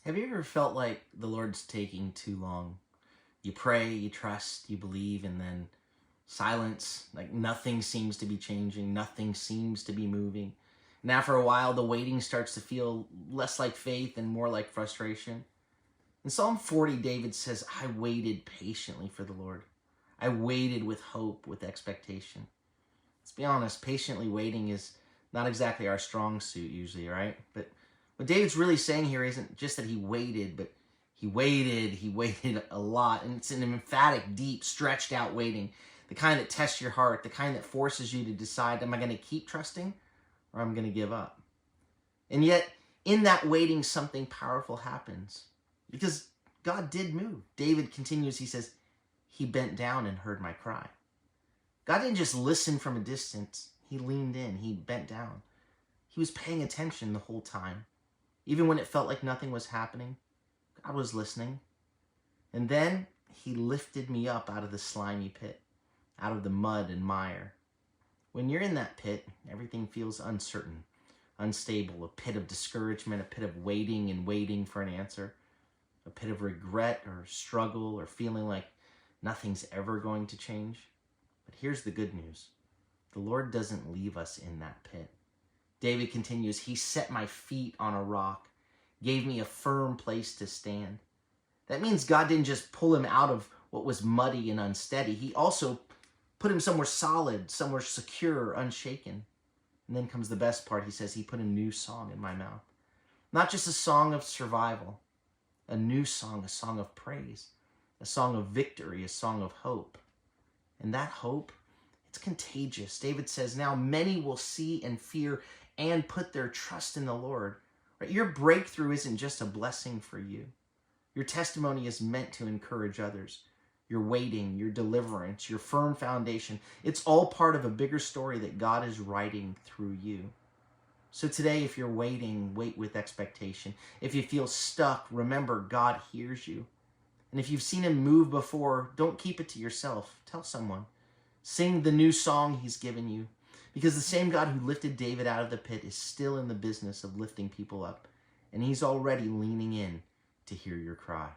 Have you ever felt like the Lord's taking too long? You pray, you trust, you believe, and then silence, like nothing seems to be changing, nothing seems to be moving. And after a while, the waiting starts to feel less like faith and more like frustration. In Psalm 40, David says, I waited patiently for the Lord. I waited with hope, with expectation. Let's be honest, patiently waiting is not exactly our strong suit usually, right? But what David's really saying here isn't just that he waited, but he waited a lot. And it's an emphatic, deep, stretched out waiting. The kind that tests your heart, the kind that forces you to decide, am I going to keep trusting or am I going to give up? And yet, in that waiting, something powerful happens. Because God did move. David continues, he says, he bent down and heard my cry. God didn't just listen from a distance. He leaned in, he bent down. He was paying attention the whole time. Even when it felt like nothing was happening, God was listening. And then he lifted me up out of the slimy pit, out of the mud and mire. When you're in that pit, everything feels uncertain, unstable, a pit of discouragement, a pit of waiting and waiting for an answer, a pit of regret or struggle or feeling like nothing's ever going to change. But here's the good news. The Lord doesn't leave us in that pit. David continues, he set my feet on a rock, gave me a firm place to stand. That means God didn't just pull him out of what was muddy and unsteady. He also put him somewhere solid, somewhere secure, unshaken. And then comes the best part. He says he put a new song in my mouth. Not just a song of survival, a new song, a song of praise, a song of victory, a song of hope. And that hope, it's contagious. David says, now many will see and fear and put their trust in the Lord. Right? Your breakthrough isn't just a blessing for you. Your testimony is meant to encourage others. Your waiting, your deliverance, your firm foundation, it's all part of a bigger story that God is writing through you. So today, if you're waiting, wait with expectation. If you feel stuck, remember God hears you. And if you've seen him move before, don't keep it to yourself. Tell someone. Sing the new song he's given you. Because the same God who lifted David out of the pit is still in the business of lifting people up. And he's already leaning in to hear your cry.